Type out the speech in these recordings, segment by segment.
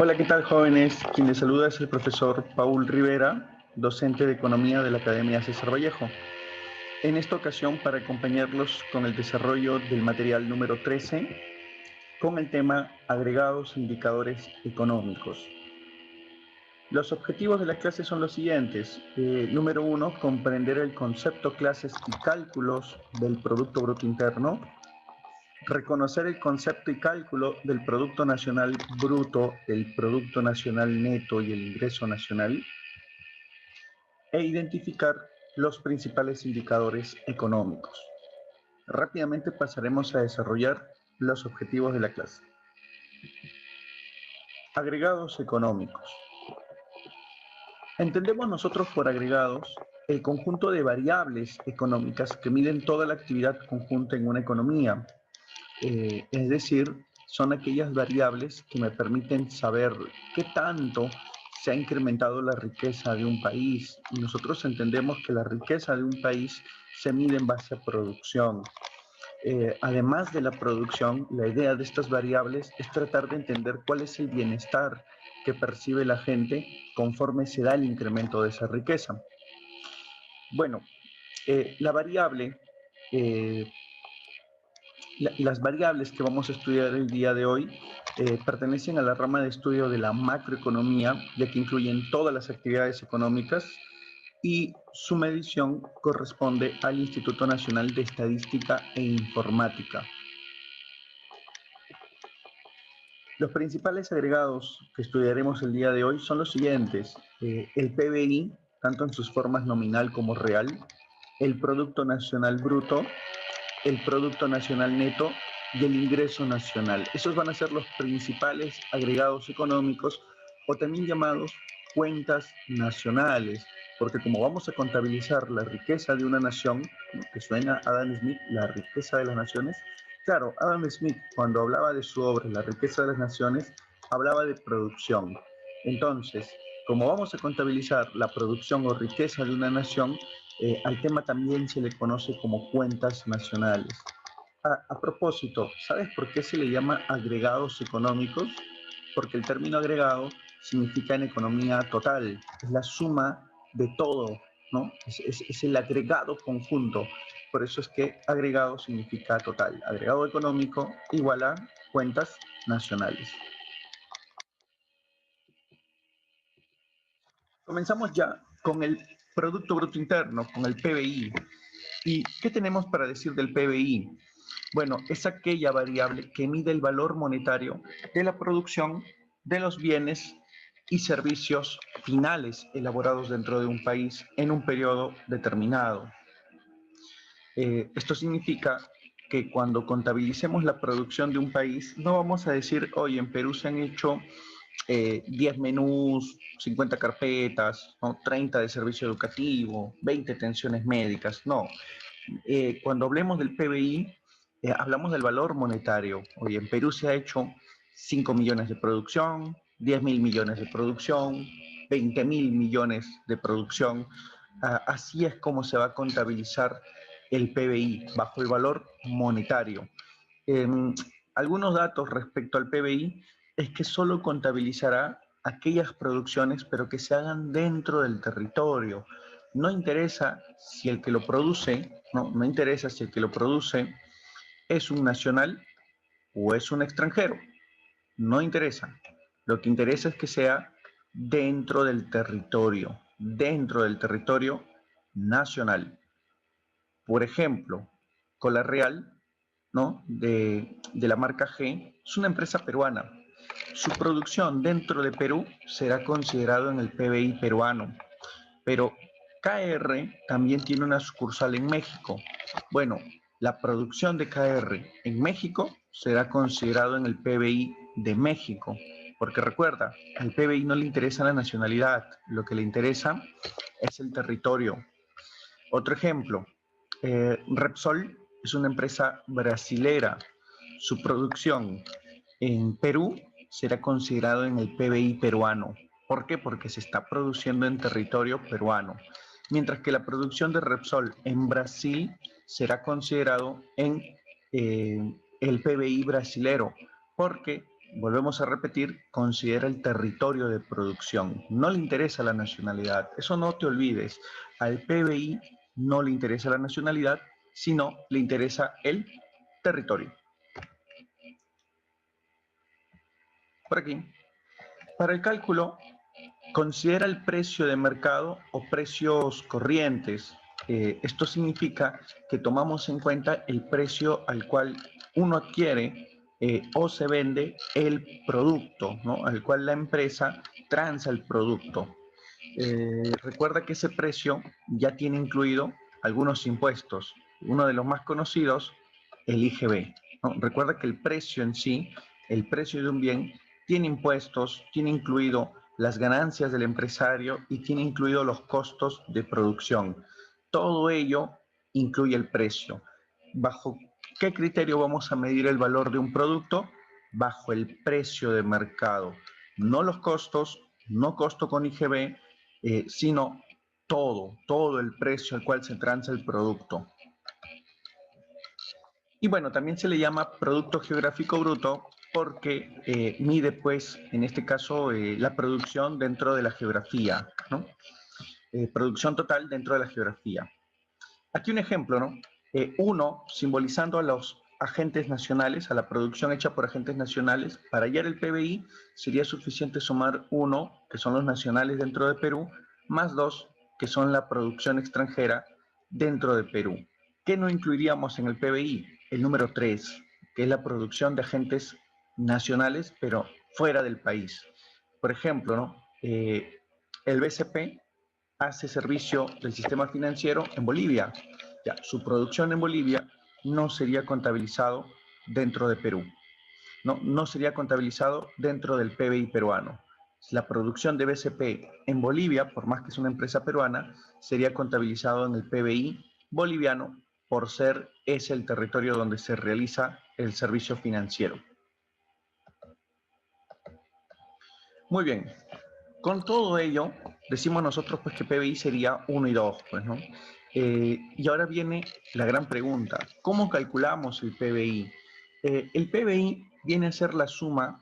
Hola, ¿qué tal, jóvenes? Quien les saluda es el profesor Paul Rivera, docente de Economía de la Academia César Vallejo. En esta ocasión, para acompañarlos con el desarrollo del material número 13, con el tema agregados indicadores económicos. Los objetivos de la clase son los siguientes. Número 1, comprender el concepto, clases y cálculos del Producto Bruto Interno. Reconocer el concepto y cálculo del Producto Nacional Bruto, el Producto Nacional Neto y el Ingreso Nacional, e identificar los principales indicadores económicos. Rápidamente pasaremos a desarrollar los objetivos de la clase. Agregados económicos. Entendemos nosotros por agregados el conjunto de variables económicas que miden toda la actividad conjunta en una economía. Es decir, son aquellas variables que me permiten saber qué tanto se ha incrementado la riqueza de un país. Y nosotros entendemos que la riqueza de un país se mide en base a producción. Además de la producción, la idea de estas variables es tratar de entender cuál es el bienestar que percibe la gente conforme se da el incremento de esa riqueza. Bueno, la variable las variables que vamos a estudiar el día de hoy pertenecen a la rama de estudio de la macroeconomía, ya que incluyen todas las actividades económicas y su medición corresponde al Instituto Nacional de Estadística e Informática. Los principales agregados que estudiaremos el día de hoy son los siguientes. El PBI, tanto en sus formas nominal como real, el Producto Nacional Bruto, el Producto Nacional Neto y el Ingreso Nacional. Esos van a ser los principales agregados económicos o también llamados cuentas nacionales, porque como vamos a contabilizar la riqueza de una nación, ¿no?, que suena a Adam Smith, la riqueza de las naciones, claro, Adam Smith cuando hablaba de su obra La riqueza de las naciones, hablaba de producción. Entonces, como vamos a contabilizar la producción o riqueza de una nación, al tema también se le conoce como cuentas nacionales. A propósito, ¿sabes por qué se le llama agregados económicos? Porque el término agregado significa en economía total, es la suma de todo, ¿no? Es el agregado conjunto. Por eso es que agregado significa total. Agregado económico igual a cuentas nacionales. Comenzamos ya con el Producto Bruto Interno, con el PBI. ¿Y qué tenemos para decir del PBI? Bueno, es aquella variable que mide el valor monetario de la producción de los bienes y servicios finales elaborados dentro de un país en un periodo determinado. Esto significa que cuando contabilicemos la producción de un país, no vamos a decir, oye, en Perú se han hecho 10 menús, 50 carpetas, ¿no?, 30 de servicio educativo, 20 atenciones médicas. No, cuando hablemos del PBI, hablamos del valor monetario. Hoy en Perú se ha hecho 5 millones de producción, 10.000 millones de producción, 20.000 millones de producción. Así es como se va a contabilizar el PBI, bajo el valor monetario. Eh, Algunos datos respecto al PBI es que solo contabilizará aquellas producciones, pero que se hagan dentro del territorio. No interesa si el que lo produce, no interesa si el que lo produce es un nacional o es un extranjero. No interesa. Lo que interesa es que sea dentro del territorio nacional. Por ejemplo, Cola Real, ¿no?, de la marca G, es una empresa peruana. Su producción dentro de Perú será considerado en el PBI peruano, pero KR también tiene una sucursal en México. Bueno, la producción de KR en México será considerado en el PBI de México, porque recuerda, al PBI no le interesa la nacionalidad, lo que le interesa es el territorio. Otro ejemplo, Repsol es una empresa brasilera. Su producción en Perú será considerado en el PBI peruano. ¿Por qué? Porque se está produciendo en territorio peruano. Mientras que la producción de Repsol en Brasil será considerado en el PBI brasilero, porque volvemos a repetir, considera el territorio de producción. No le interesa la nacionalidad. Eso no te olvides. Al PBI no le interesa la nacionalidad, sino le interesa el territorio. Por aquí. Para el cálculo, considera el precio de mercado o precios corrientes. Esto significa que tomamos en cuenta el precio al cual uno adquiere o se vende el producto, ¿no? Al cual la empresa transa el producto. Recuerda que ese precio ya tiene incluido algunos impuestos. Uno de los más conocidos, el IGB, ¿no? Recuerda que el precio en sí, el precio de un bien, tiene impuestos, tiene incluido las ganancias del empresario y tiene incluido los costos de producción. Todo ello incluye el precio. ¿Bajo qué criterio vamos a medir el valor de un producto? Bajo el precio de mercado. No los costos, no costo con IGB, sino todo el precio al cual se transa el producto. Y bueno, también se le llama producto geográfico bruto porque mide, pues, en este caso, la producción dentro de la geografía, ¿no? Producción total dentro de la geografía. Aquí un ejemplo, ¿no? Uno, simbolizando a los agentes nacionales, a la producción hecha por agentes nacionales. Para hallar el PBI sería suficiente sumar 1, que son los nacionales dentro de Perú, más 2, que son la producción extranjera dentro de Perú. ¿Qué no incluiríamos en el PBI? El número 3, que es la producción de agentes nacionales, pero fuera del país. Por ejemplo, ¿no? El BCP hace servicio del sistema financiero en Bolivia. Ya, su producción en Bolivia no sería contabilizado dentro de Perú, no sería contabilizado dentro del PBI peruano. La producción de BCP en Bolivia, por más que es una empresa peruana, sería contabilizado en el PBI boliviano por ser ese el territorio donde se realiza el servicio financiero. Muy bien, con todo ello, decimos nosotros pues que PBI sería 1 y 2, pues, ¿no? Y ahora viene la gran pregunta, ¿cómo calculamos el PBI? El PBI viene a ser la suma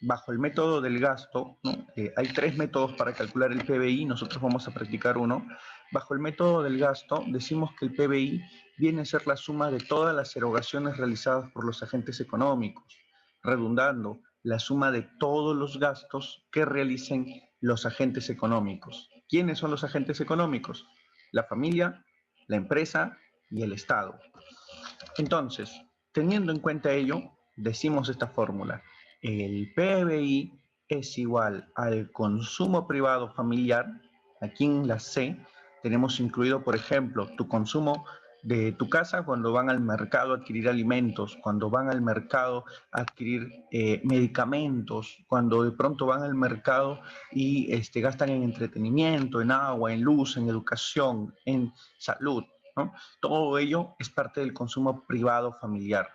bajo el método del gasto, ¿no? Hay 3 métodos para calcular el PBI, nosotros vamos a practicar uno. Bajo el método del gasto, decimos que el PBI viene a ser la suma de todas las erogaciones realizadas por los agentes económicos, redundando la suma de todos los gastos que realicen los agentes económicos. ¿Quiénes son los agentes económicos? La familia, la empresa y el Estado. Entonces, teniendo en cuenta ello, decimos esta fórmula. El PBI es igual al consumo privado familiar. Aquí en la C tenemos incluido, por ejemplo, tu consumo de tu casa cuando van al mercado a adquirir alimentos, cuando van al mercado a adquirir medicamentos, cuando de pronto van al mercado y gastan en entretenimiento, en agua, en luz, en educación, en salud, ¿no? Todo ello es parte del consumo privado familiar.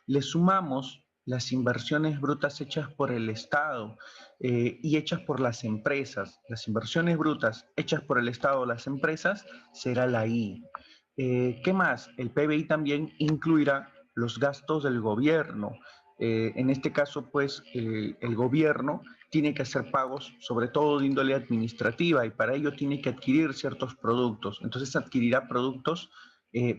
Le sumamos las inversiones brutas hechas por el Estado y hechas por las empresas. Las inversiones brutas hechas por el Estado o las empresas será la I. ¿Qué más? El PBI también incluirá los gastos del gobierno. En este caso, pues, el gobierno tiene que hacer pagos, sobre todo de índole administrativa, y para ello tiene que adquirir ciertos productos. Entonces adquirirá productos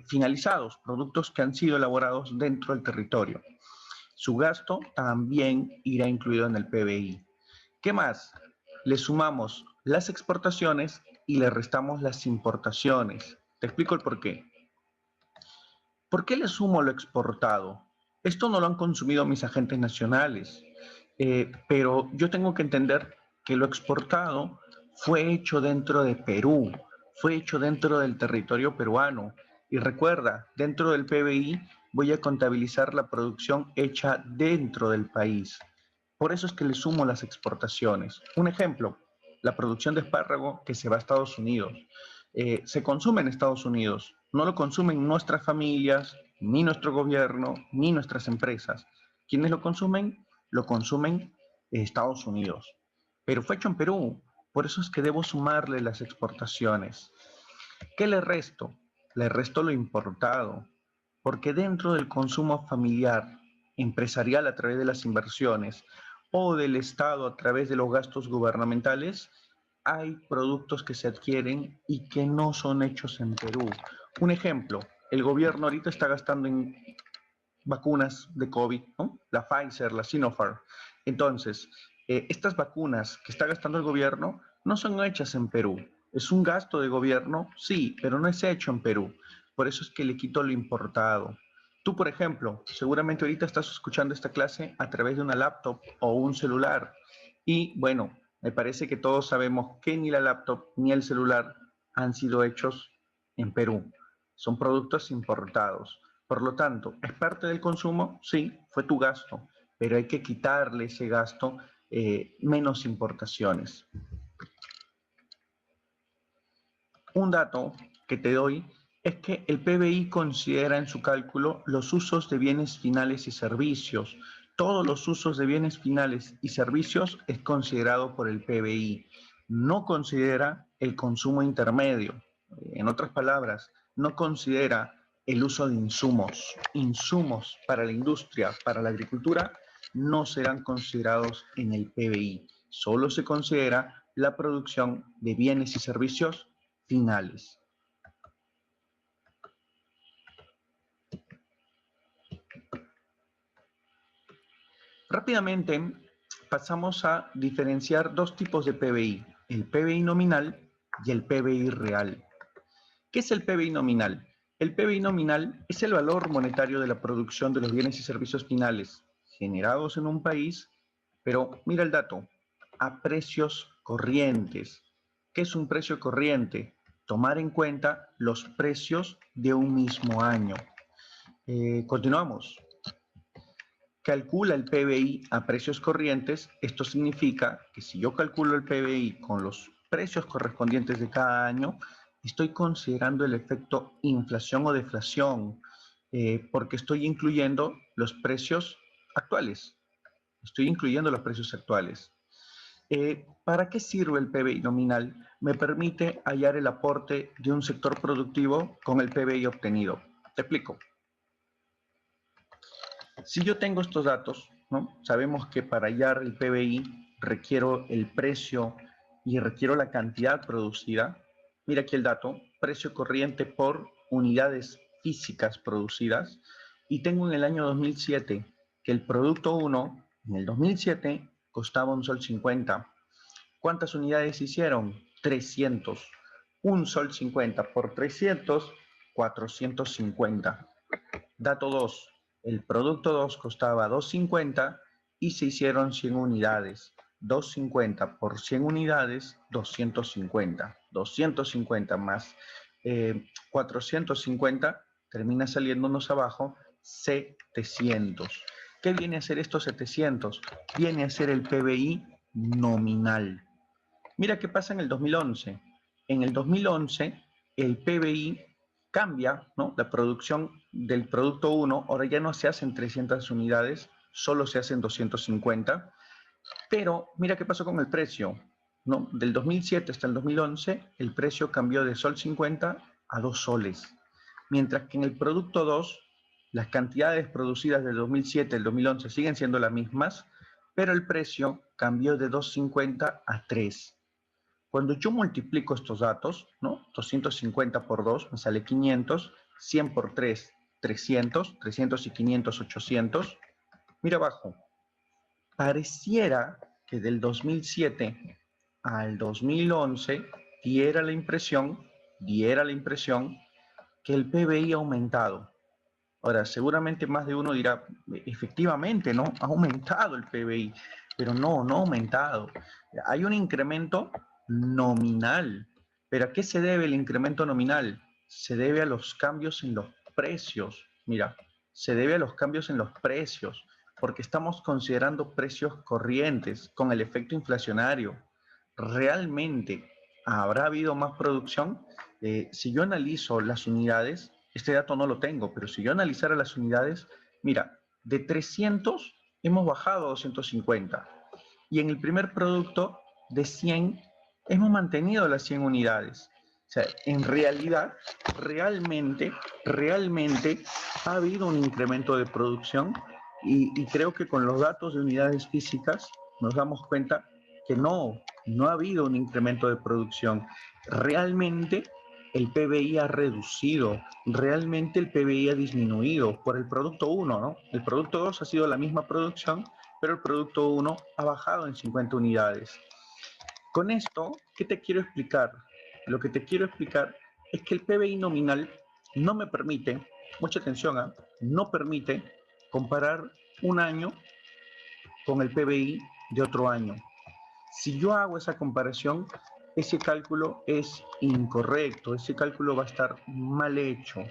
finalizados, productos que han sido elaborados dentro del territorio. Su gasto también irá incluido en el PBI. ¿Qué más? Le sumamos las exportaciones y le restamos las importaciones. Te explico el por qué. ¿Por qué le sumo lo exportado? Esto no lo han consumido mis agentes nacionales, pero yo tengo que entender que lo exportado fue hecho dentro de Perú, fue hecho dentro del territorio peruano. Y recuerda, dentro del PBI voy a contabilizar la producción hecha dentro del país. Por eso es que le sumo las exportaciones. Un ejemplo, la producción de espárrago que se va a Estados Unidos. Se consume en Estados Unidos, no lo consumen nuestras familias, ni nuestro gobierno, ni nuestras empresas. ¿Quiénes lo consumen? Lo consumen Estados Unidos. Pero fue hecho en Perú, por eso es que debo sumarle las exportaciones. ¿Qué le resto? Le resto lo importado, porque dentro del consumo familiar empresarial a través de las inversiones o del Estado a través de los gastos gubernamentales, hay productos que se adquieren y que no son hechos en Perú. Un ejemplo, el gobierno ahorita está gastando en vacunas de COVID, ¿no? La Pfizer, la Sinopharm. Entonces, estas vacunas que está gastando el gobierno no son hechas en Perú. Es un gasto de gobierno, sí, pero no es hecho en Perú. Por eso es que le quito lo importado. Tú, por ejemplo, seguramente ahorita estás escuchando esta clase a través de una laptop o un celular. Y bueno, me parece que todos sabemos que ni la laptop ni el celular han sido hechos en Perú. Son productos importados. Por lo tanto, ¿es parte del consumo? Sí, fue tu gasto, pero hay que quitarle ese gasto, menos importaciones. Un dato que te doy es que el PBI considera en su cálculo los usos de bienes finales y servicios. Todos los usos de bienes finales y servicios es considerado por el PBI. No considera el consumo intermedio. En otras palabras, no considera el uso de insumos. Insumos para la industria, para la agricultura, no serán considerados en el PBI. Solo se considera la producción de bienes y servicios finales. Rápidamente pasamos a diferenciar dos tipos de PBI, el PBI nominal y el PBI real. ¿Qué es el PBI nominal? El PBI nominal es el valor monetario de la producción de los bienes y servicios finales generados en un país, pero mira el dato, a precios corrientes. ¿Qué es un precio corriente? Tomar en cuenta los precios de un mismo año. Continuamos. Calcula el PBI a precios corrientes. Esto significa que si yo calculo el PBI con los precios correspondientes de cada año, estoy considerando el efecto inflación o deflación, porque estoy incluyendo los precios actuales. Estoy incluyendo los precios actuales. ¿Para qué sirve el PBI nominal? Me permite hallar el aporte de un sector productivo con el PBI obtenido. Te explico. Si yo tengo estos datos, ¿no? Sabemos que para hallar el PBI requiero el precio y requiero la cantidad producida. Mira aquí el dato, precio corriente por unidades físicas producidas. Y tengo en el año 2007 que el producto 1, en el 2007, costaba $1.50. ¿Cuántas unidades hicieron? 300. $1.50 por 300, 450. Dato 2. El producto 2 costaba $2.50 y se hicieron 100 unidades. 2.50 por 100 unidades, 250. 250 más 450 termina saliéndonos abajo 700. ¿Qué viene a ser estos 700? Viene a ser el PBI nominal. Mira qué pasa en el 2011. En el 2011 el PBI cambia, ¿no? La producción del producto 1, ahora ya no se hacen 300 unidades, solo se hacen 250, pero mira qué pasó con el precio, ¿no? Del 2007 hasta el 2011, el precio cambió de $1.50 a 2 soles, mientras que en el producto 2, las cantidades producidas del 2007 al 2011 siguen siendo las mismas, pero el precio cambió de 2.50 a 3. Cuando yo multiplico estos datos, ¿no? 250 por 2 me sale 500, 100 por 3, 300, 300 y 500, 800. Mira abajo, pareciera que del 2007 al 2011 diera la impresión que el PBI ha aumentado. Ahora, seguramente más de uno dirá, efectivamente, ¿no? Ha aumentado el PBI, pero no ha aumentado. Hay un incremento nominal. ¿Pero a qué se debe el incremento nominal? Se debe a los cambios en los precios. Mira, se debe a los cambios en los precios, porque estamos considerando precios corrientes con el efecto inflacionario. ¿Realmente habrá habido más producción? Si yo analizo las unidades, este dato no lo tengo, pero si yo analizara las unidades, mira, de 300 hemos bajado a 250. Y en el primer producto, de 100, hemos mantenido las 100 unidades. O sea, en realidad, realmente ha habido un incremento de producción Y creo que con los datos de unidades físicas nos damos cuenta que no ha habido un incremento de producción. Realmente el PBI ha reducido, realmente el PBI ha disminuido por el producto 1, ¿no? El producto 2 ha sido la misma producción, pero el producto 1 ha bajado en 50 unidades. Con esto, ¿qué te quiero explicar? Lo que te quiero explicar es que el PBI nominal no me permite, mucha atención, no permite comparar un año con el PBI de otro año. Si yo hago esa comparación, ese cálculo es incorrecto, ese cálculo va a estar mal hecho.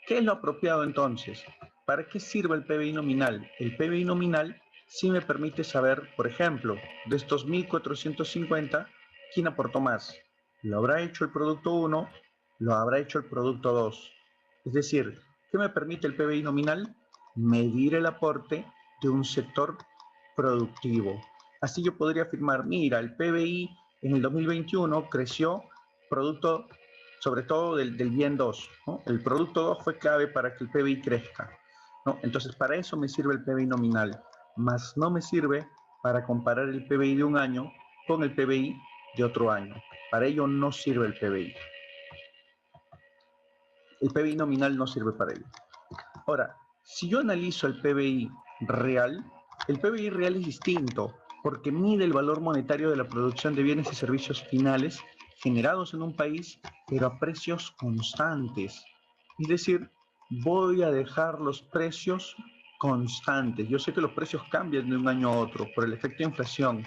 ¿Qué es lo apropiado entonces? ¿Para qué sirve el PBI nominal? El PBI nominal sí me permite saber, por ejemplo, de estos 1.450, ¿quién aportó más? ¿Lo habrá hecho el producto 1? ¿Lo habrá hecho el producto 2? Es decir, ¿qué me permite el PBI nominal? Medir el aporte de un sector productivo. Así yo podría afirmar, mira, el PBI en el 2021 creció producto sobre todo del bien 2, ¿no? El producto 2 fue clave para que el PBI crezca, ¿no? Entonces, para eso me sirve el PBI nominal, más no me sirve para comparar el PBI de un año con el PBI de otro año. Para ello no sirve el PBI. El PBI nominal no sirve para ello. Ahora, si yo analizo el PBI real es distinto porque mide el valor monetario de la producción de bienes y servicios finales generados en un país, pero a precios constantes. Es decir, voy a dejar los precios constantes. Yo sé que los precios cambian de un año a otro por el efecto de inflación,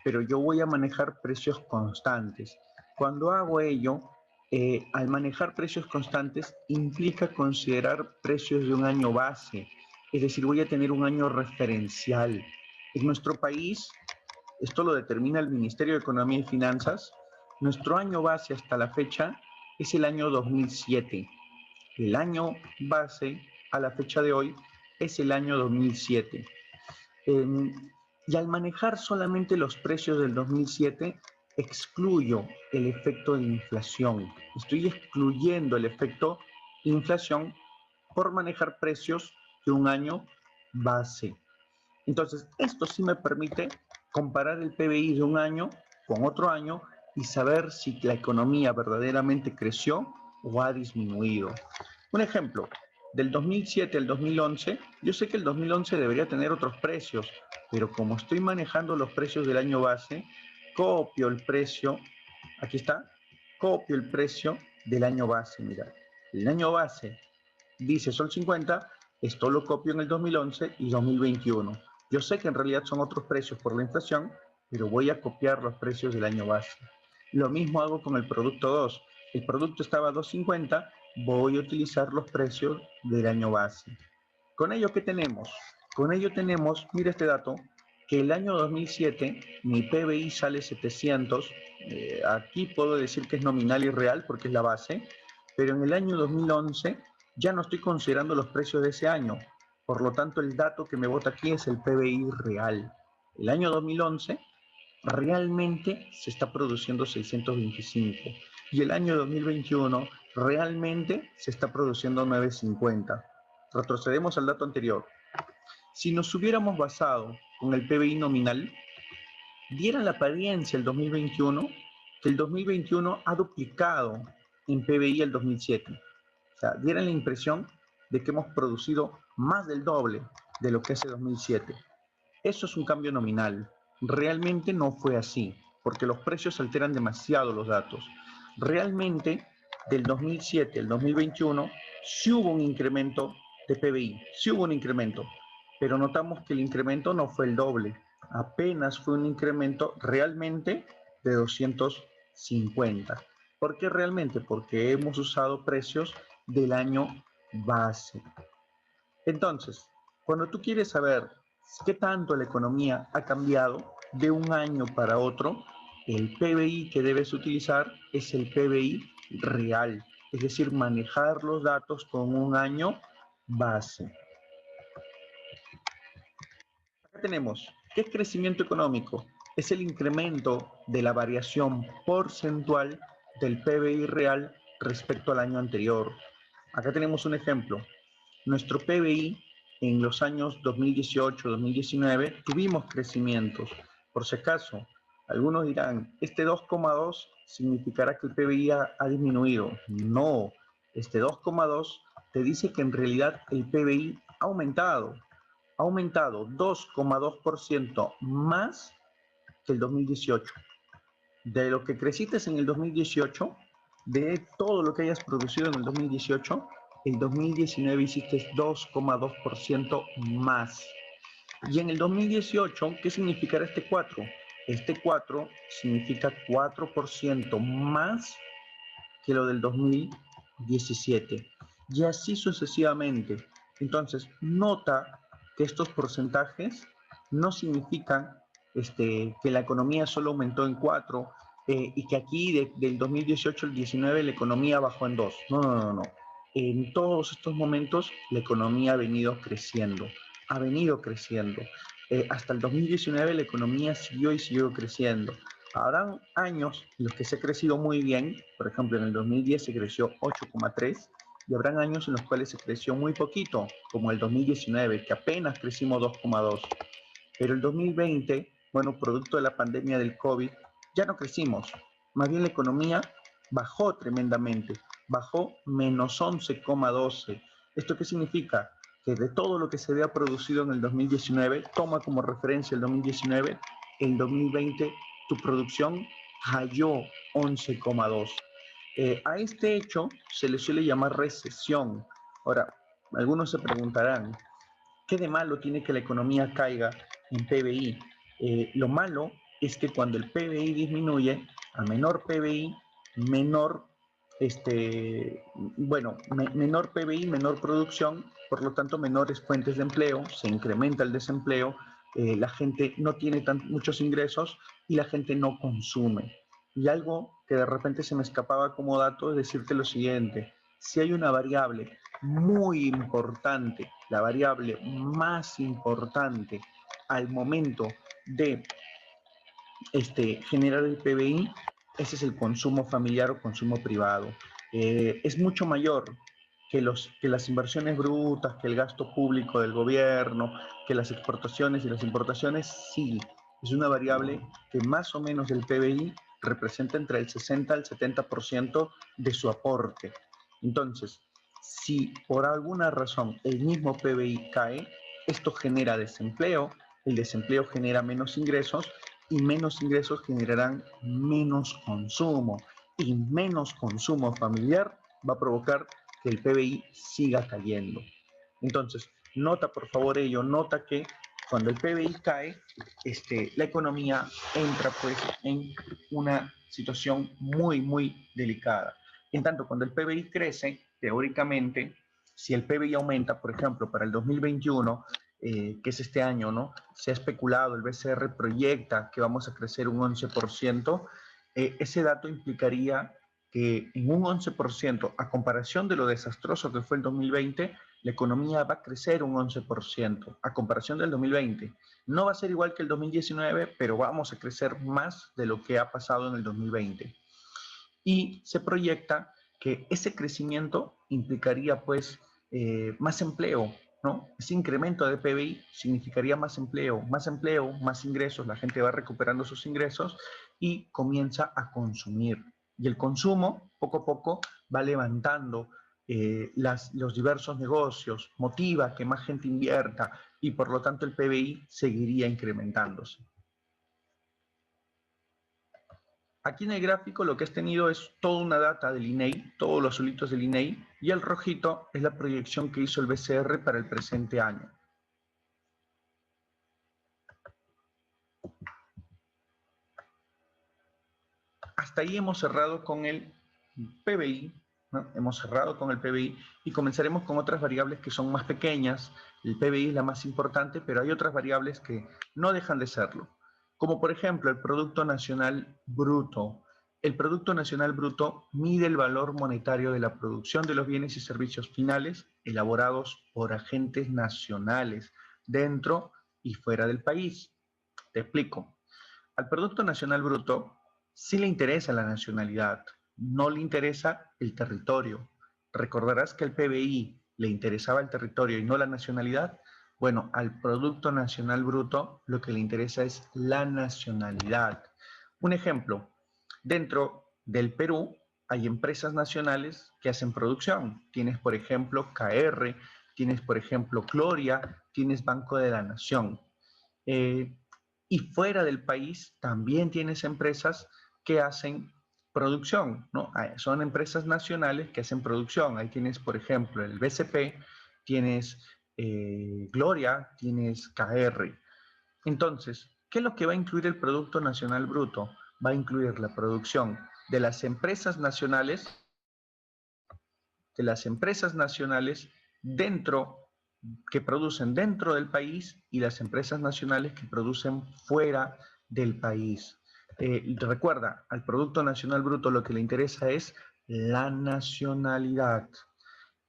pero yo voy a manejar precios constantes. Cuando hago ello, al manejar precios constantes implica considerar precios de un año base, es decir, voy a tener un año referencial. En nuestro país, esto lo determina el Ministerio de Economía y Finanzas, nuestro año base hasta la fecha es el año 2007. El año base a la fecha de hoy es el año 2007. Y al manejar solamente los precios del 2007, excluyo el efecto de inflación. Estoy excluyendo el efecto de inflación por manejar precios de un año base. Entonces, esto sí me permite comparar el PBI de un año con otro año y saber si la economía verdaderamente creció o ha disminuido. Un ejemplo, del 2007 al 2011, yo sé que el 2011 debería tener otros precios, pero como estoy manejando los precios del año base, copio el precio, aquí está, copio el precio del año base, mira, el año base dice Sol 50, esto lo copio en el 2011 y 2021. Yo sé que en realidad son otros precios por la inflación, pero voy a copiar los precios del año base. Lo mismo hago con el producto 2. El producto estaba a 2.50, voy a utilizar los precios del año base. ¿Con ello qué tenemos? Con ello tenemos, mira este dato, que el año 2007 mi PBI sale 700, aquí puedo decir que es nominal y real porque es la base, pero en el año 2011 ya no estoy considerando los precios de ese año, por lo tanto el dato que me bota aquí es el PBI real. El año 2011 realmente se está produciendo 625 y el año 2021 realmente se está produciendo 950. Retrocedemos al dato anterior. Si nos hubiéramos basado con el PBI nominal, diera la apariencia el 2021 que el 2021 ha duplicado en PBI el 2007. O sea, diera la impresión de que hemos producido más del doble de lo que hace 2007. Eso es un cambio nominal. Realmente no fue así, porque los precios alteran demasiado los datos. Realmente, del 2007 al 2021, sí hubo un incremento de PBI, sí hubo un incremento, pero notamos que el incremento no fue el doble, apenas fue un incremento realmente de 250. ¿Por qué realmente? Porque hemos usado precios del año base. Entonces, cuando tú quieres saber qué tanto la economía ha cambiado de un año para otro, el PBI que debes utilizar es el PBI real, es decir, manejar los datos con un año base. Acá tenemos, ¿qué es crecimiento económico? Es el incremento de la variación porcentual del PBI real respecto al año anterior. Acá tenemos un ejemplo. Nuestro PBI en los años 2018-2019 tuvimos crecimientos. Por si acaso, algunos dirán, este 2,2 significará que el PBI ha disminuido. No, este 2,2 te dice que en realidad el PBI ha aumentado 2,2% más que el 2018. De lo que creciste en el 2018, de todo lo que hayas producido en el 2018, el 2019 hiciste 2,2% más. Y en el 2018, ¿qué significará este 4? Este 4 significa 4% más que lo del 2017. Y así sucesivamente. Entonces, nota que estos porcentajes no significan que la economía solo aumentó en 4 y que aquí del 2018 al 19 la economía bajó en 2. No, no, no, no. En todos estos momentos la economía ha venido creciendo. Ha venido creciendo. Hasta el 2019 la economía siguió y siguió creciendo. Habrán años en los que se ha crecido muy bien, por ejemplo en el 2010 se creció 8,3 y habrán años en los cuales se creció muy poquito, como el 2019, que apenas crecimos 2,2. Pero el 2020, bueno, producto de la pandemia del COVID, ya no crecimos. Más bien la economía bajó tremendamente, bajó menos 11,12. ¿Esto qué significa? Que de todo lo que se había producido en el 2019, toma como referencia el 2019, el 2020 tu producción cayó 11,2. A este hecho se le suele llamar recesión. Ahora, algunos se preguntarán, ¿qué de malo tiene que la economía caiga en PBI? Lo malo es que cuando el PBI disminuye, a menor PBI, menor, menor PBI, menor producción, por lo tanto menores fuentes de empleo, se incrementa el desempleo, la gente no tiene muchos ingresos y la gente no consume. Y algo que de repente se me escapaba como dato es decirte lo siguiente: si hay una variable muy importante, la variable más importante al momento de generar el PBI, ese es el consumo familiar o consumo privado. Es mucho mayor que las inversiones brutas, que el gasto público del gobierno, que las exportaciones y las importaciones. Sí, es una variable que más o menos el PBI representa entre el 60 al 70% de su aporte. Entonces, si por alguna razón el mismo PBI cae, esto genera desempleo, el desempleo genera menos ingresos y menos ingresos generarán menos consumo y menos consumo familiar va a provocar que el PBI siga cayendo. Entonces, nota por favor ello, nota que cuando el PBI cae, la economía entra pues en una situación muy, muy delicada. En tanto, cuando el PBI crece, teóricamente, si el PBI aumenta, por ejemplo, para el 2021, que es este año, ¿no? Se ha especulado, el BCR proyecta que vamos a crecer un 11%, ese dato implicaría que en un 11%, a comparación de lo desastroso que fue el 2020, la economía va a crecer un 11%, a comparación del 2020. No va a ser igual que el 2019, pero vamos a crecer más de lo que ha pasado en el 2020. Y se proyecta que ese crecimiento implicaría pues más empleo, ¿no? Ese incremento de PBI significaría más empleo, más ingresos, la gente va recuperando sus ingresos y comienza a consumir. Y el consumo, poco a poco, va levantando los diversos negocios, motiva que más gente invierta y por lo tanto el PBI seguiría incrementándose. Aquí en el gráfico lo que has tenido es toda una data del INEI, todos los azulitos del INEI, y el rojito es la proyección que hizo el BCR para el presente año. Hasta ahí hemos cerrado con el PBI, ¿no? Hemos cerrado con el PBI y comenzaremos con otras variables que son más pequeñas. El PBI es la más importante, pero hay otras variables que no dejan de serlo, como por ejemplo el Producto Nacional Bruto. El Producto Nacional Bruto mide el valor monetario de la producción de los bienes y servicios finales elaborados por agentes nacionales dentro y fuera del país. Te explico. Al Producto Nacional Bruto sí le interesa la nacionalidad, no le interesa el territorio. Recordarás que al PBI le interesaba el territorio y no la nacionalidad. Bueno, al Producto Nacional Bruto lo que le interesa es la nacionalidad. Un ejemplo, dentro del Perú hay empresas nacionales que hacen producción. Tienes, por ejemplo, KR, tienes, por ejemplo, Gloria, tienes Banco de la Nación. Y fuera del país también tienes empresas que hacen producción, ¿no? Son empresas nacionales que hacen producción. Ahí tienes, por ejemplo, el BCP, tienes Gloria, tienes KR. Entonces, ¿qué es lo que va a incluir el Producto Nacional Bruto? Va a incluir la producción de las empresas nacionales, dentro que producen dentro del país y las empresas nacionales que producen fuera del país. Recuerda, al Producto Nacional Bruto lo que le interesa es la nacionalidad.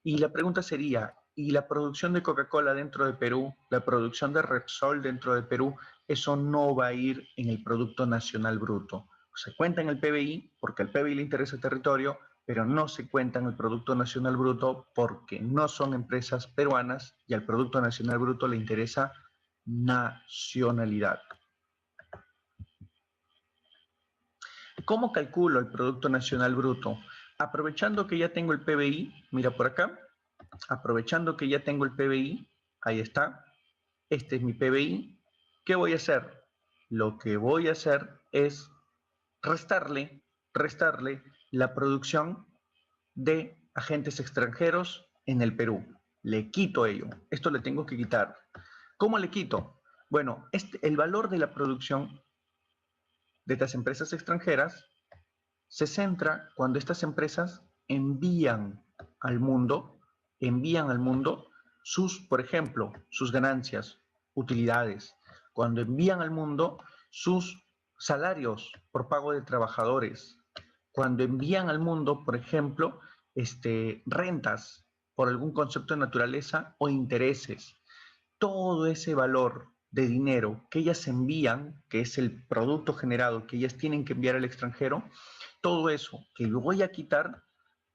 Y la pregunta sería, ¿y la producción de Coca-Cola dentro de Perú, la producción de Repsol dentro de Perú, eso no va a ir en el Producto Nacional Bruto? Se cuenta en el PBI porque al PBI le interesa el territorio, pero no se cuenta en el Producto Nacional Bruto porque no son empresas peruanas y al Producto Nacional Bruto le interesa nacionalidad. ¿Cómo calculo el Producto Nacional Bruto? Aprovechando que ya tengo el PBI, mira por acá, aprovechando que ya tengo el PBI, ahí está, este es mi PBI, ¿qué voy a hacer? Lo que voy a hacer es restarle la producción de agentes extranjeros en el Perú. Le quito ello. Esto le tengo que quitar. ¿Cómo le quito? Bueno, el valor de la producción de estas empresas extranjeras se centra cuando estas empresas envían al mundo sus, por ejemplo, sus ganancias, utilidades, cuando envían al mundo sus salarios por pago de trabajadores, cuando envían al mundo, por ejemplo, rentas por algún concepto de naturaleza o intereses. Todo ese valor de dinero que ellas envían, que es el producto generado que ellas tienen que enviar al extranjero, todo eso que lo voy a quitar,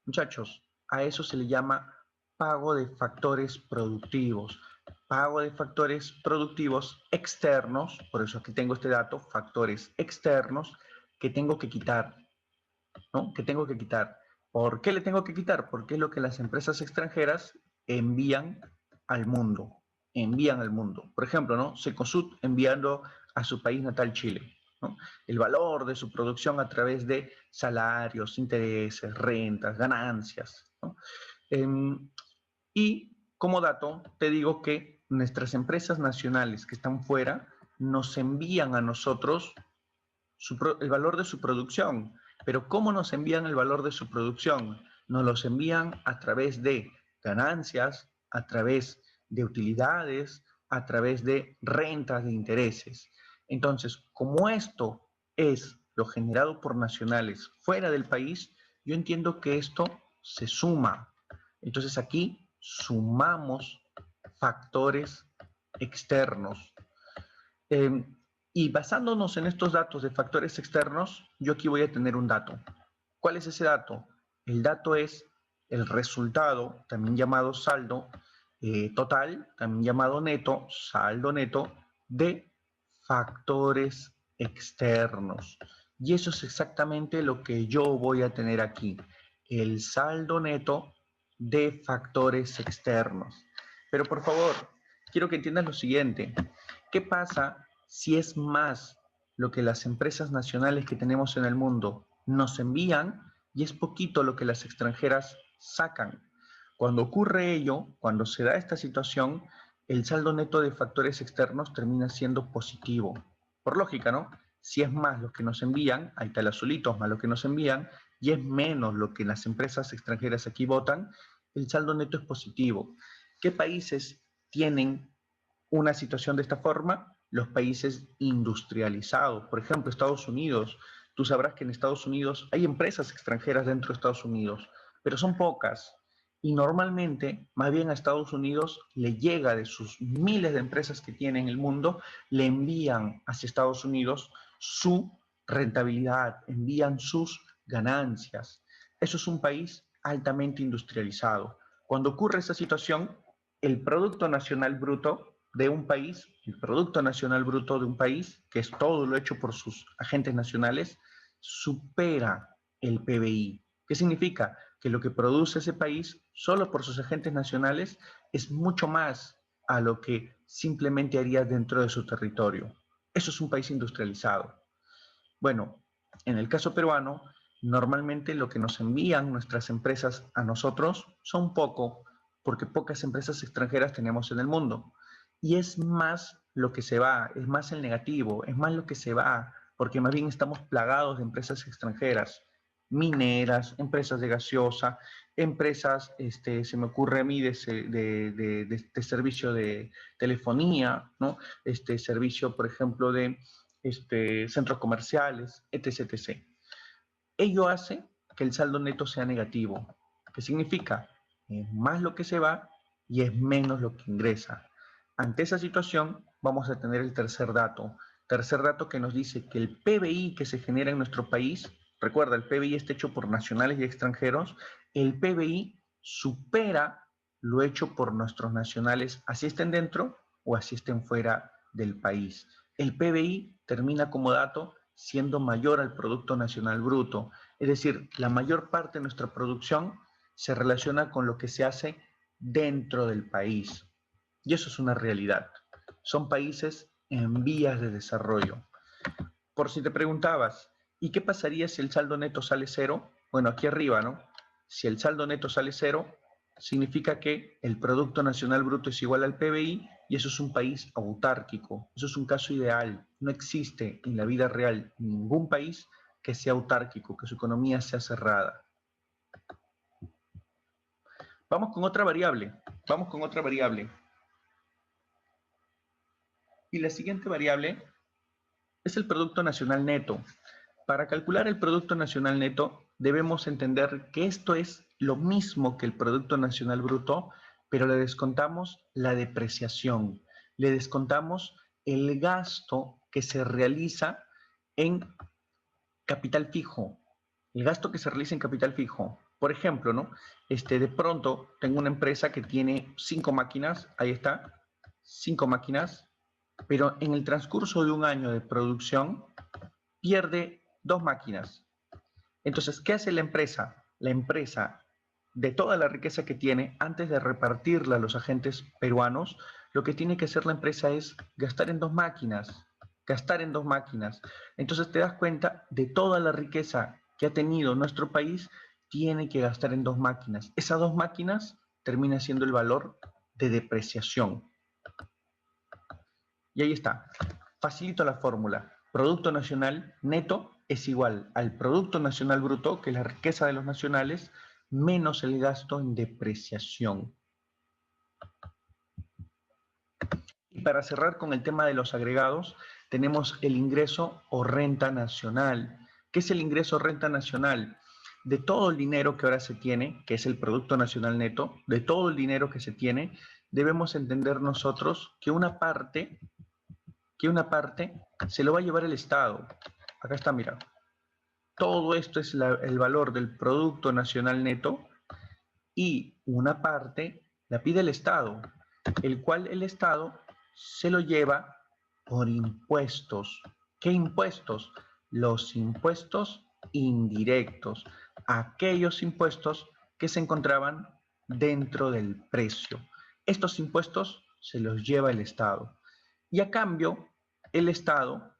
muchachos, a eso se le llama pago de factores productivos. Pago de factores productivos externos, por eso aquí tengo este dato, factores externos que tengo que quitar, ¿no? Que tengo que quitar. ¿Por qué le tengo que quitar? Porque es lo que las empresas extranjeras envían al mundo. Envían al mundo. Por ejemplo, ¿no? Secosud enviando a su país natal, Chile, ¿no? El valor de su producción a través de salarios, intereses, rentas, ganancias, ¿no? Y como dato, te digo que nuestras empresas nacionales que están fuera nos envían a nosotros el valor de su producción. Pero ¿cómo nos envían el valor de su producción? Nos los envían a través de ganancias, a través de utilidades, a través de rentas de intereses. Entonces, como esto es lo generado por nacionales fuera del país, yo entiendo que esto se suma. Entonces aquí sumamos factores externos. Eh, y basándonos en estos datos de factores externos, yo aquí voy a tener un dato. ¿Cuál es ese dato? El dato es el resultado, también llamado saldo total, también llamado neto, saldo neto, de factores externos. Y eso es exactamente lo que yo voy a tener aquí. El saldo neto de factores externos. Pero por favor, quiero que entiendas lo siguiente. ¿Qué pasa si es más lo que las empresas nacionales que tenemos en el mundo nos envían y es poquito lo que las extranjeras sacan? Cuando ocurre ello, cuando se da esta situación, el saldo neto de factores externos termina siendo positivo. Por lógica, ¿no? Si es más lo que nos envían, ahí está el azulito, más lo que nos envían, y es menos lo que las empresas extranjeras aquí votan, el saldo neto es positivo. ¿Qué países tienen una situación de esta forma? Los países industrializados. Por ejemplo, Estados Unidos. Tú sabrás que en Estados Unidos hay empresas extranjeras dentro de Estados Unidos, pero son pocas. Y normalmente, más bien a Estados Unidos le llega de sus miles de empresas que tiene en el mundo, le envían hacia Estados Unidos su rentabilidad, envían sus ganancias. Eso es un país altamente industrializado. Cuando ocurre esa situación, el Producto Nacional Bruto de un país, el Producto Nacional Bruto de un país, que es todo lo hecho por sus agentes nacionales, supera el PBI. ¿Qué significa? Que lo que produce ese país solo por sus agentes nacionales es mucho más a lo que simplemente haría dentro de su territorio. Eso es un país industrializado. Bueno, en el caso peruano, normalmente lo que nos envían nuestras empresas a nosotros son poco, porque pocas empresas extranjeras tenemos en el mundo. Y es más lo que se va, es más el negativo, es más lo que se va, porque más bien estamos plagados de empresas extranjeras, mineras, empresas de gaseosa, empresas, se me ocurre a mí, de servicio de telefonía, ¿no? Servicio, por ejemplo, de centros comerciales, etc, etc. Ello hace que el saldo neto sea negativo. ¿Qué significa? Es más lo que se va y es menos lo que ingresa. Ante esa situación, vamos a tener el tercer dato. Tercer dato que nos dice que el PBI que se genera en nuestro país, recuerda, el PBI está hecho por nacionales y extranjeros, el PBI supera lo hecho por nuestros nacionales, así estén dentro o así estén fuera del país. El PBI termina como dato siendo mayor al Producto Nacional Bruto. Es decir, la mayor parte de nuestra producción se relaciona con lo que se hace dentro del país. Y eso es una realidad. Son países en vías de desarrollo. Por si te preguntabas, ¿y qué pasaría si el saldo neto sale cero? Bueno, aquí arriba, ¿no? Si el saldo neto sale cero, significa que el Producto Nacional Bruto es igual al PBI y eso es un país autárquico. Eso es un caso ideal. No existe en la vida real ningún país que sea autárquico, que su economía sea cerrada. Vamos con otra variable. Vamos con otra variable. Y la siguiente variable es el Producto Nacional Neto. Para calcular el Producto Nacional Neto, debemos entender que esto es lo mismo que el Producto Nacional Bruto, pero le descontamos la depreciación, le descontamos el gasto que se realiza en capital fijo, el gasto que se realiza en capital fijo. Por ejemplo, ¿no? De pronto tengo una empresa que tiene 5 máquinas, ahí está, 5 máquinas, pero en el transcurso de un año de producción pierde 2 máquinas. Entonces, ¿qué hace la empresa? La empresa, de toda la riqueza que tiene, antes de repartirla a los agentes peruanos, lo que tiene que hacer la empresa es gastar en 2 máquinas, gastar en 2 máquinas. Entonces te das cuenta de toda la riqueza que ha tenido nuestro país, tiene que gastar en 2 máquinas. Esas 2 máquinas termina siendo el valor de depreciación. Y ahí está. Facilito la fórmula. Producto Nacional Neto es igual al Producto Nacional Bruto, que es la riqueza de los nacionales, menos el gasto en depreciación. Y para cerrar con el tema de los agregados, tenemos el ingreso o renta nacional. ¿Qué es el ingreso o renta nacional? De todo el dinero que ahora se tiene, que es el Producto Nacional Neto, de todo el dinero que se tiene, debemos entender nosotros que una parte se lo va a llevar el Estado. Acá está, mira. Todo esto es el valor del Producto Nacional Neto y una parte la pide el Estado, el cual el Estado se lo lleva por impuestos. ¿Qué impuestos? Los impuestos indirectos, aquellos impuestos que se encontraban dentro del precio. Estos impuestos se los lleva el Estado. Y a cambio, el Estado,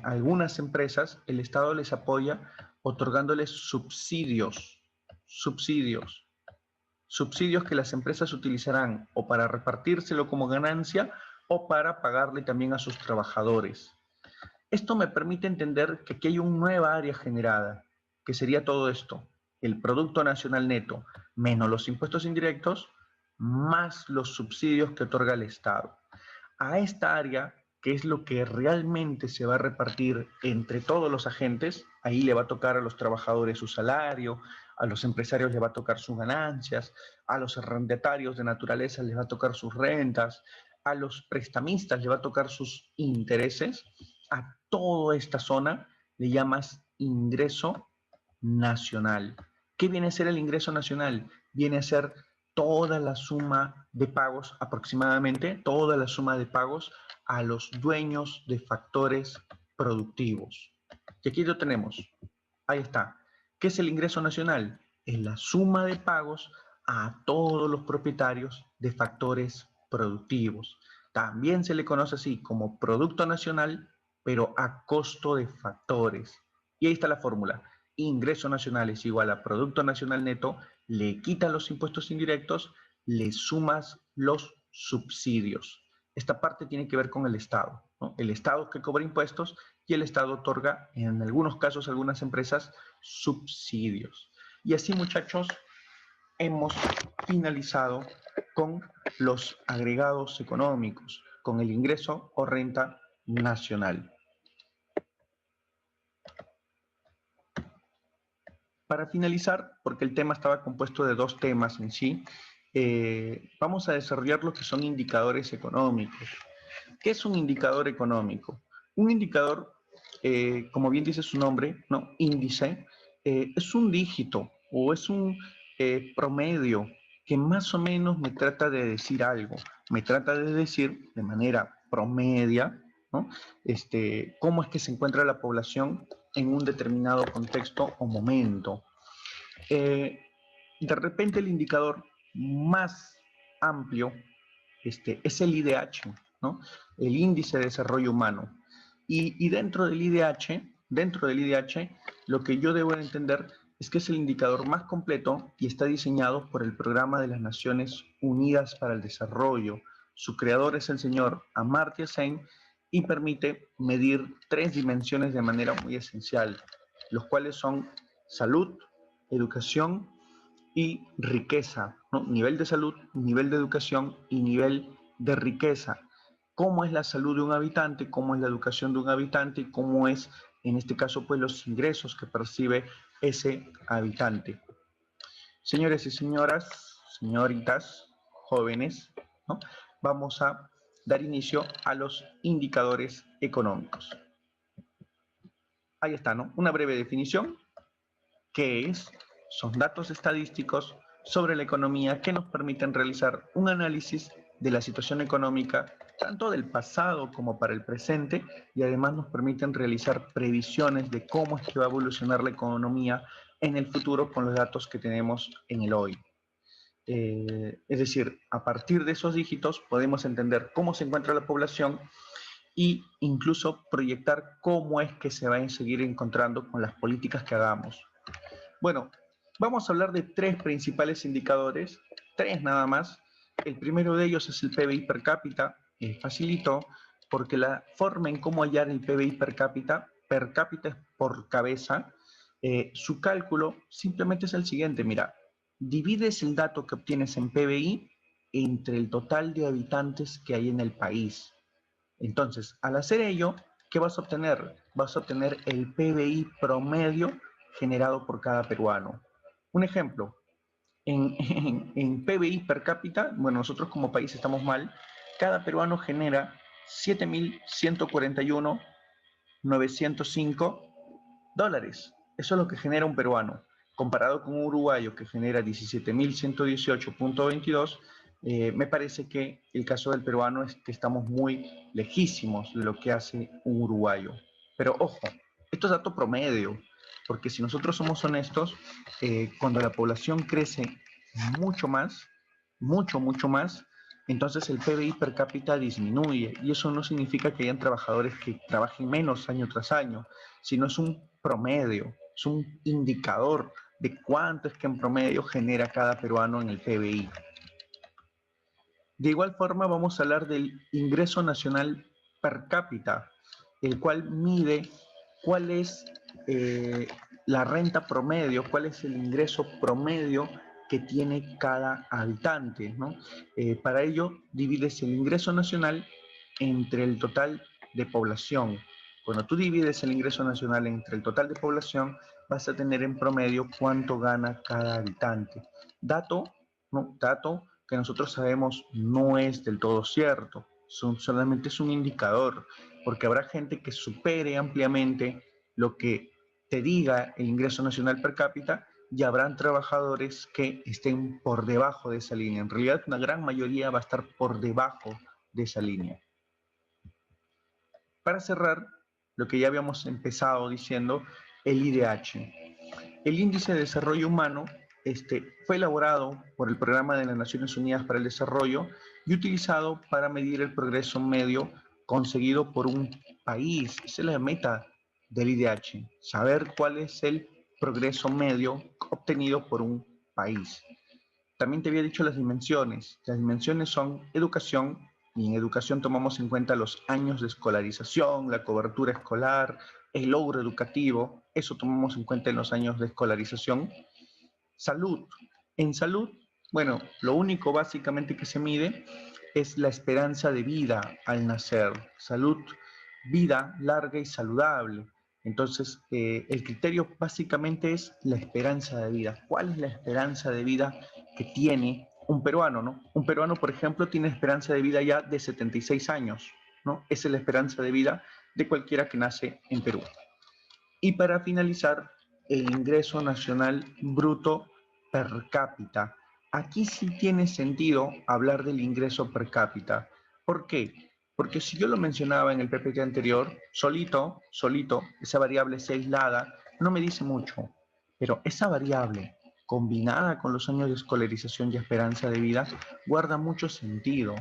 algunas empresas, el Estado les apoya otorgándoles subsidios, subsidios que las empresas utilizarán o para repartírselo como ganancia o para pagarle también a sus trabajadores. Esto me permite entender que aquí hay una nueva área generada, que sería todo esto, el Producto Nacional Neto, menos los impuestos indirectos, más los subsidios que otorga el Estado. A esta área, que es lo que realmente se va a repartir entre todos los agentes, ahí le va a tocar a los trabajadores su salario, a los empresarios le va a tocar sus ganancias, a los arrendatarios de naturaleza les va a tocar sus rentas, a los prestamistas le va a tocar sus intereses, a toda esta zona le llamas ingreso nacional. ¿Qué viene a ser el ingreso nacional? Viene a ser toda la suma de pagos, aproximadamente toda la suma de pagos a los dueños de factores productivos. Y aquí lo tenemos. Ahí está. ¿Qué es el ingreso nacional? Es la suma de pagos a todos los propietarios de factores productivos. También se le conoce así como Producto Nacional, pero a costo de factores. Y ahí está la fórmula. Ingreso nacional es igual a Producto Nacional Neto, le quitas los impuestos indirectos, le sumas los subsidios. Esta parte tiene que ver con el Estado, ¿no? El Estado que cobra impuestos y el Estado otorga, en algunos casos, algunas empresas, subsidios. Y así, muchachos, hemos finalizado con los agregados económicos, con el ingreso o renta nacional. Para finalizar, porque el tema estaba compuesto de dos temas en sí, vamos a desarrollar lo que son indicadores económicos. ¿Qué es un indicador económico? Un indicador, como bien dice su nombre, ¿no? Índice, es un dígito o es un promedio que más o menos me trata de decir algo. Me trata de decir de manera promedia, ¿no? Cómo es que se encuentra la población en un determinado contexto o momento. De repente el indicador más amplio es el IDH, ¿no? El Índice de Desarrollo Humano. Y dentro del IDH, lo que yo debo entender es que es el indicador más completo y está diseñado por el Programa de las Naciones Unidas para el Desarrollo. Su creador es el señor Amartya Sen y permite medir 3 dimensiones de manera muy esencial, los cuales son salud, educación y riqueza, ¿no? Nivel de salud, nivel de educación y nivel de riqueza. ¿Cómo es la salud de un habitante? ¿Cómo es la educación de un habitante? ¿Y cómo es, en este caso, pues los ingresos que percibe ese habitante? Señores y señoras, señoritas, jóvenes, ¿no? Vamos a dar inicio a los indicadores económicos. Ahí está, ¿no? Una breve definición. ¿Qué es? Son datos estadísticos sobre la economía que nos permiten realizar un análisis de la situación económica tanto del pasado como para el presente y además nos permiten realizar previsiones de cómo es que va a evolucionar la economía en el futuro con los datos que tenemos en el hoy. Es decir, a partir de esos dígitos podemos entender cómo se encuentra la población e incluso proyectar cómo es que se va a seguir encontrando con las políticas que hagamos. Bueno, vamos a hablar de 3 principales indicadores, 3 nada más. El primero de ellos es el PBI per cápita, facilito, porque la forma en cómo hallar el PBI per cápita es por cabeza, su cálculo simplemente es el siguiente, mira, divides el dato que obtienes en PBI entre el total de habitantes que hay en el país. Entonces, al hacer ello, ¿qué vas a obtener? Vas a obtener el PBI promedio generado por cada peruano. Un ejemplo, en PBI per cápita, bueno, nosotros como país estamos mal, cada peruano genera 7.141.905 dólares. Eso es lo que genera un peruano. Comparado con un uruguayo que genera 17.118.22, me parece que el caso del peruano es que estamos muy lejísimos de lo que hace un uruguayo. Pero ojo, esto es dato promedio, porque si nosotros somos honestos, cuando la población crece mucho más, mucho más, entonces el PBI per cápita disminuye y eso no significa que hayan trabajadores que trabajen menos año tras año, sino es un promedio, es un indicador de cuánto es que en promedio genera cada peruano en el PBI. De igual forma vamos a hablar del ingreso nacional per cápita, el cual mide cuál es la renta promedio, cuál es el ingreso promedio que tiene cada habitante, ¿no? Para ello divides el ingreso nacional entre el total de población. Cuando tú divides el ingreso nacional entre el total de población, vas a tener en promedio cuánto gana cada habitante. Dato, ¿no? Dato que nosotros sabemos no es del todo cierto, solamente es un indicador, porque habrá gente que supere ampliamente lo que te diga el ingreso nacional per cápita y habrán trabajadores que estén por debajo de esa línea. En realidad, una gran mayoría va a estar por debajo de esa línea. Para cerrar, lo que ya habíamos empezado diciendo, el IDH. El Índice de Desarrollo Humano fue elaborado por el Programa de las Naciones Unidas para el Desarrollo y utilizado para medir el progreso medio conseguido por un país. Esa es la meta del IDH, saber cuál es el progreso medio obtenido por un país. También te había dicho las dimensiones. Las dimensiones son educación, y en educación tomamos en cuenta los años de escolarización, la cobertura escolar, el logro educativo, eso tomamos en cuenta en los años de escolarización. Salud. En salud, bueno, lo único básicamente que se mide es la esperanza de vida al nacer. Salud, vida larga y saludable. Entonces, el criterio básicamente es la esperanza de vida. ¿Cuál es la esperanza de vida que tiene un peruano, ¿no? Un peruano, por ejemplo, tiene esperanza de vida ya de 76 años, ¿no? Esa es la esperanza de vida de cualquiera que nace en Perú. Y para finalizar, el ingreso nacional bruto per cápita. Aquí sí tiene sentido hablar del ingreso per cápita. ¿Por qué? Porque si yo lo mencionaba en el PPT anterior, solito, esa variable sea aislada, no me dice mucho. Pero esa variable, combinada con los años de escolarización y esperanza de vida, guarda mucho sentido.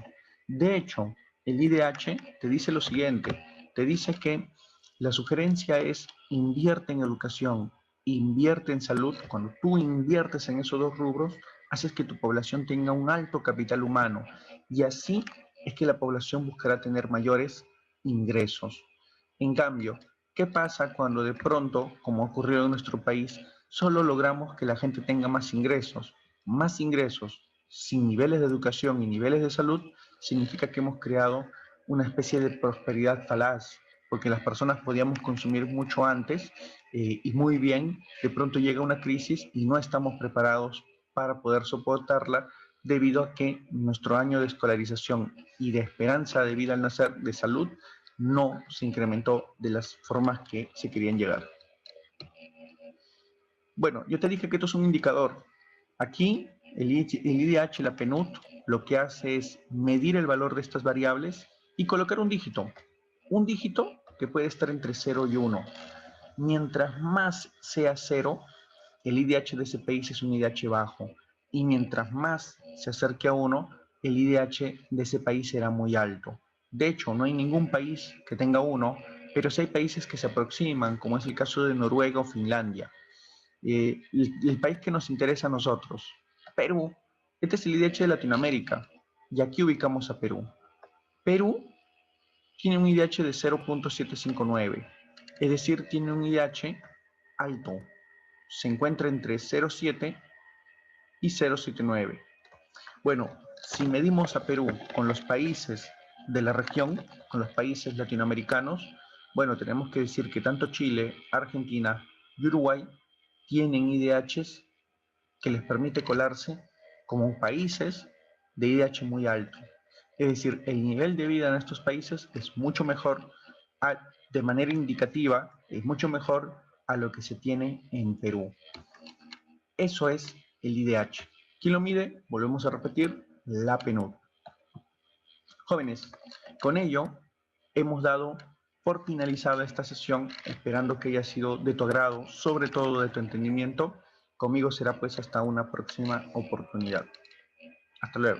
De hecho, el IDH te dice lo siguiente, te dice que la sugerencia es invierte en educación, invierte en salud. Cuando tú inviertes en esos dos rubros, haces que tu población tenga un alto capital humano y así es que la población buscará tener mayores ingresos. En cambio, ¿qué pasa cuando de pronto, como ocurrió en nuestro país, solo logramos que la gente tenga más ingresos? Más ingresos sin niveles de educación y niveles de salud significa que hemos creado una especie de prosperidad falaz, porque las personas podíamos consumir mucho antes y muy bien, de pronto llega una crisis y no estamos preparados para poder soportarla debido a que nuestro año de escolarización y de esperanza de vida al nacer de salud no se incrementó de las formas que se querían llegar. Bueno, yo te dije que esto es un indicador. Aquí el IDH, la PNUD, lo que hace es medir el valor de estas variables y colocar un dígito. Un dígito que puede estar entre 0 y 1. Mientras más sea 0, el IDH de ese país es un IDH bajo. Y mientras más se acerque a 1, el IDH de ese país será muy alto. De hecho, no hay ningún país que tenga 1, pero sí hay países que se aproximan, como es el caso de Noruega o Finlandia. El país que nos interesa a nosotros, Perú. Este es el IDH de Latinoamérica. Y aquí ubicamos a Perú. Perú tiene un IDH de 0.759, es decir, tiene un IDH alto, se encuentra entre 0.7 y 0.79. Bueno, si medimos a Perú con los países de la región, con los países latinoamericanos, bueno, tenemos que decir que tanto Chile, Argentina y Uruguay tienen IDHs que les permite colarse como países de IDH muy alto. Es decir, el nivel de vida en estos países es mucho mejor, de manera indicativa, es mucho mejor a lo que se tiene en Perú. Eso es el IDH. ¿Quién lo mide? Volvemos a repetir, la PNUD. Jóvenes, con ello hemos dado por finalizada esta sesión, esperando que haya sido de tu agrado, sobre todo de tu entendimiento. Conmigo será pues hasta una próxima oportunidad. Hasta luego.